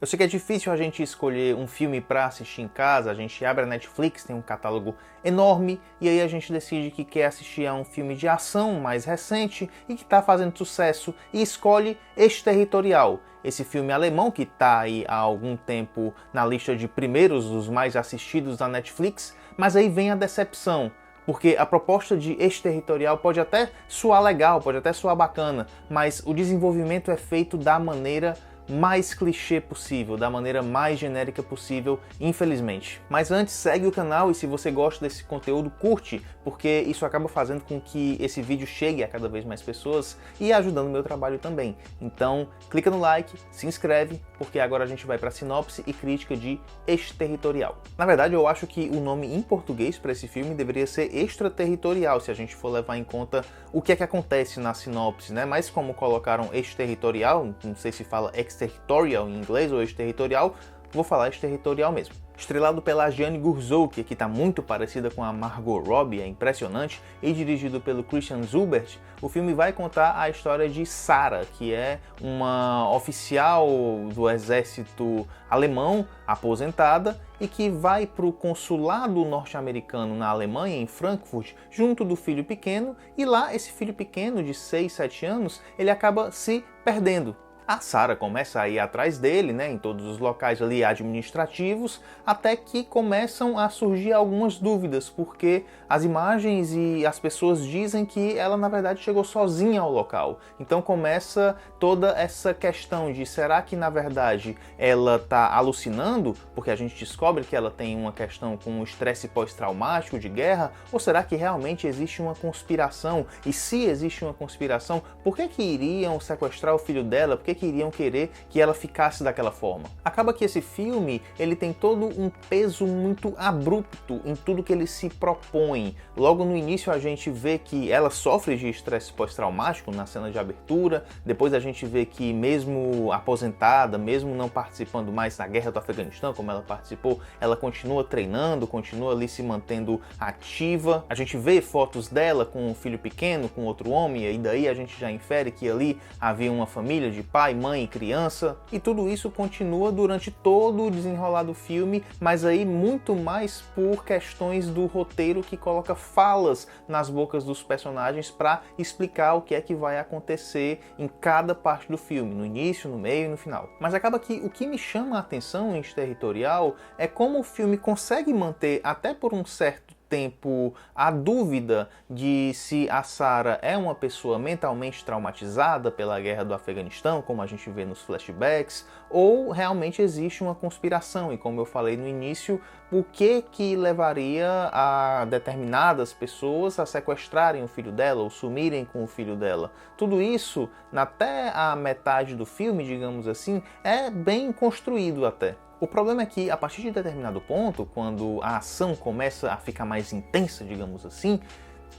Eu sei que é difícil a gente escolher um filme para assistir em casa, a gente abre a Netflix, tem um catálogo enorme, e aí a gente decide que quer assistir a um filme de ação mais recente e que está fazendo sucesso e escolhe Exterritorial, esse filme alemão que está aí há algum tempo na lista de primeiros dos mais assistidos da Netflix, mas aí vem a decepção. Porque a proposta de Exterritorial pode até soar legal, pode até soar bacana, mas o desenvolvimento é feito da maneira mais clichê possível, da maneira mais genérica possível, infelizmente. Mas antes, segue o canal e se você gosta desse conteúdo, curte, porque isso acaba fazendo com que esse vídeo chegue a cada vez mais pessoas e ajudando o meu trabalho também. Então, clica no like, se inscreve, porque agora a gente vai para a sinopse e crítica de Exterritorial. Na verdade, eu acho que o nome em português para esse filme deveria ser Extraterritorial, se a gente for levar em conta o que é que acontece na sinopse, né? Mas como colocaram Exterritorial, não sei se fala Exterritorial em inglês ou Exterritorial, vou falar Exterritorial mesmo. Estrelado pela Jane Gurzouk, que está muito parecida com a Margot Robbie, é impressionante, e dirigido pelo Christian Zubert, o filme vai contar a história de Sarah, que é uma oficial do exército alemão, aposentada, e que vai para o consulado norte-americano na Alemanha, em Frankfurt, junto do filho pequeno, e lá esse filho pequeno de 6, 7 anos, ele acaba se perdendo. A Sarah começa a ir atrás dele, né, em todos os locais ali administrativos, até que começam a surgir algumas dúvidas, porque as imagens e as pessoas dizem que ela na verdade chegou sozinha ao local. Então começa toda essa questão de será que na verdade ela está alucinando, porque a gente descobre que ela tem uma questão com o estresse pós-traumático de guerra, ou será que realmente existe uma conspiração? E se existe uma conspiração, por que iriam sequestrar o filho dela? Por que iriam querer que ela ficasse daquela forma? Acaba que esse filme ele tem todo um peso muito abrupto em tudo que ele se propõe. Logo no início a gente vê que ela sofre de estresse pós-traumático na cena de abertura, depois a gente vê que mesmo aposentada, mesmo não participando mais da guerra do Afeganistão, como ela participou, ela continua treinando, continua ali se mantendo ativa. A gente vê fotos dela com um filho pequeno, com outro homem, e daí a gente já infere que ali havia uma família de pai, mãe e criança, e tudo isso continua durante todo o desenrolar do filme, mas aí muito mais por questões do roteiro que coloca falas nas bocas dos personagens para explicar o que é que vai acontecer em cada parte do filme, no início, no meio e no final. Mas acaba que o que me chama a atenção em Exterritorial é como o filme consegue manter, até por um certo tempo, a dúvida de se a Sarah é uma pessoa mentalmente traumatizada pela guerra do Afeganistão, como a gente vê nos flashbacks, ou realmente existe uma conspiração, e como eu falei no início, o que levaria a determinadas pessoas a sequestrarem o filho dela ou sumirem com o filho dela. Tudo isso, até a metade do filme, digamos assim, é bem construído até. O problema é que, a partir de determinado ponto, quando a ação começa a ficar mais intensa, digamos assim,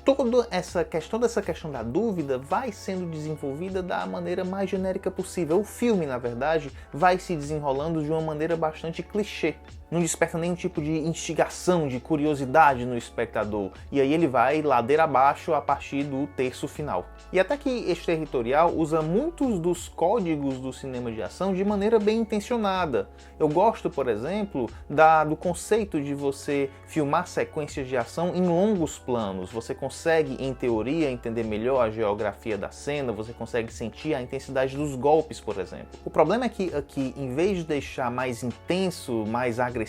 toda essa questão da dúvida vai sendo desenvolvida da maneira mais genérica possível. O filme, na verdade, vai se desenrolando de uma maneira bastante clichê. Não desperta nenhum tipo de instigação, de curiosidade no espectador. E aí ele vai ladeira abaixo a partir do terço final. E até que Exterritorial usa muitos dos códigos do cinema de ação de maneira bem intencionada. Eu gosto, por exemplo, do conceito de você filmar sequências de ação em longos planos. Você consegue, em teoria, entender melhor a geografia da cena, você consegue sentir a intensidade dos golpes, por exemplo. O problema é que aqui, em vez de deixar mais intenso, mais agressivo,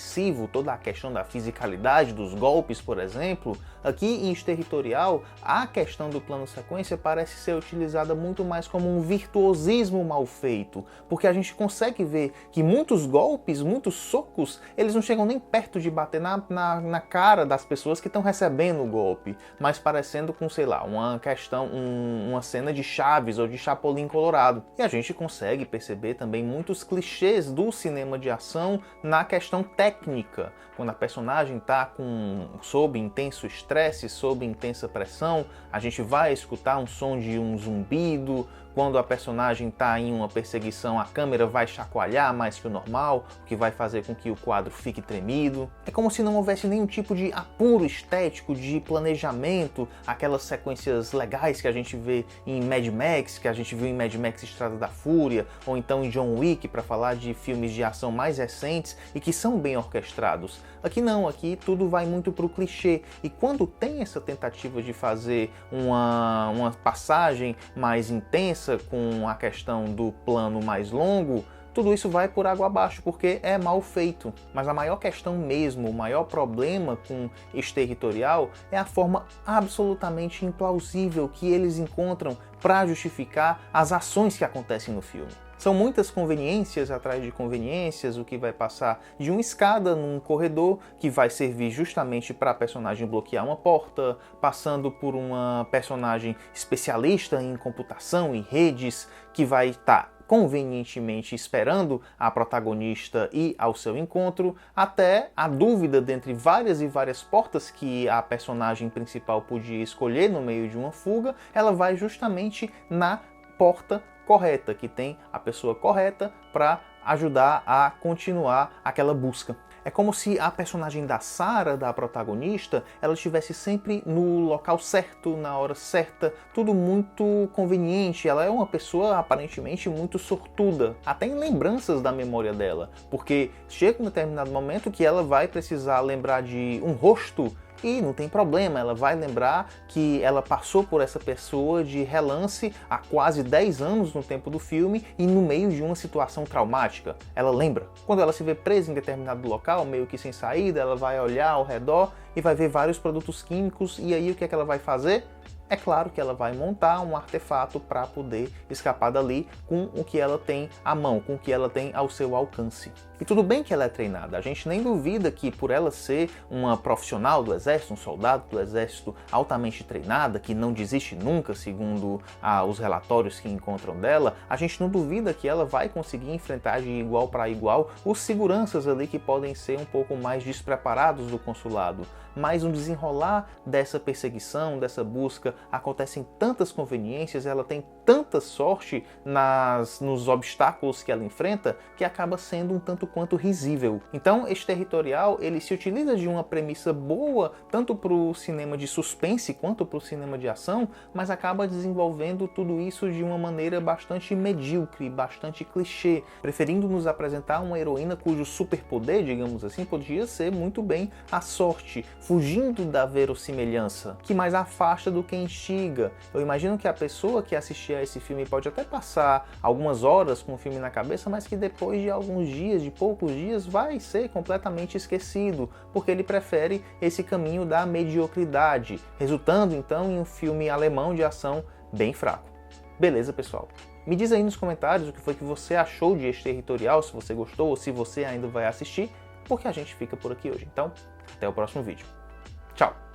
toda a questão da fisicalidade dos golpes, por exemplo, aqui em Exterritorial, a questão do plano sequência parece ser utilizada muito mais como um virtuosismo mal feito, porque a gente consegue ver que muitos golpes, muitos socos, eles não chegam nem perto de bater na cara das pessoas que estão recebendo o golpe, mas parecendo com, sei lá, uma cena de Chaves ou de Chapolin Colorado. E a gente consegue perceber também muitos clichês do cinema de ação na questão técnica, quando a personagem está sob intenso estresse, sob intensa pressão, a gente vai escutar um som de um zumbido, quando a personagem está em uma perseguição, a câmera vai chacoalhar mais que o normal, o que vai fazer com que o quadro fique tremido. É como se não houvesse nenhum tipo de apuro estético, de planejamento, aquelas sequências legais que a gente vê em Mad Max, que a gente viu em Mad Max Estrada da Fúria, ou então em John Wick, para falar de filmes de ação mais recentes e que são bem orquestrados. Aqui não, aqui tudo vai muito pro clichê, e quando tem essa tentativa de fazer uma passagem mais intensa com a questão do plano mais longo, tudo isso vai por água abaixo, porque é mal feito. Mas a maior questão mesmo, o maior problema com Exterritorial é a forma absolutamente implausível que eles encontram para justificar as ações que acontecem no filme. São muitas conveniências atrás de conveniências, o que vai passar de uma escada num corredor que vai servir justamente para a personagem bloquear uma porta, passando por uma personagem especialista em computação e redes que vai estar convenientemente esperando a protagonista ir ao seu encontro, até a dúvida dentre várias e várias portas que a personagem principal podia escolher no meio de uma fuga, ela vai justamente na porta correta, que tem a pessoa correta para ajudar a continuar aquela busca. É como se a personagem da Sarah, da protagonista, ela estivesse sempre no local certo, na hora certa, tudo muito conveniente. Ela é uma pessoa aparentemente muito sortuda, até em lembranças da memória dela, porque chega um determinado momento que ela vai precisar lembrar de um rosto. E não tem problema, ela vai lembrar que ela passou por essa pessoa de relance há quase 10 anos no tempo do filme e no meio de uma situação traumática. Ela lembra. Quando ela se vê presa em determinado local, meio que sem saída, ela vai olhar ao redor e vai ver vários produtos químicos, e aí o que é que ela vai fazer? É claro que ela vai montar um artefato para poder escapar dali com o que ela tem à mão, com o que ela tem ao seu alcance. E tudo bem que ela é treinada, a gente nem duvida que por ela ser uma profissional do exército, um soldado do exército altamente treinada, que não desiste nunca, segundo os relatórios que encontram dela, a gente não duvida que ela vai conseguir enfrentar de igual para igual os seguranças ali que podem ser um pouco mais despreparados do consulado. Mas no desenrolar dessa perseguição, dessa busca, acontecem tantas conveniências, ela tem tanta sorte nos obstáculos que ela enfrenta, que acaba sendo um tanto quanto risível. Então, Exterritorial, ele se utiliza de uma premissa boa, tanto para o cinema de suspense quanto para o cinema de ação, mas acaba desenvolvendo tudo isso de uma maneira bastante medíocre, bastante clichê, preferindo nos apresentar uma heroína cujo superpoder, digamos assim, podia ser muito bem a sorte, fugindo da verossimilhança, que mais afasta do que instiga. Eu imagino que a pessoa que assistir a esse filme pode até passar algumas horas com o filme na cabeça, mas que depois de alguns dias, de poucos dias, vai ser completamente esquecido, porque ele prefere esse caminho da mediocridade, resultando então em um filme alemão de ação bem fraco. Beleza, pessoal? Me diz aí nos comentários o que foi que você achou de Exterritorial, se você gostou ou se você ainda vai assistir, porque a gente fica por aqui hoje. Então, até o próximo vídeo. Tchau!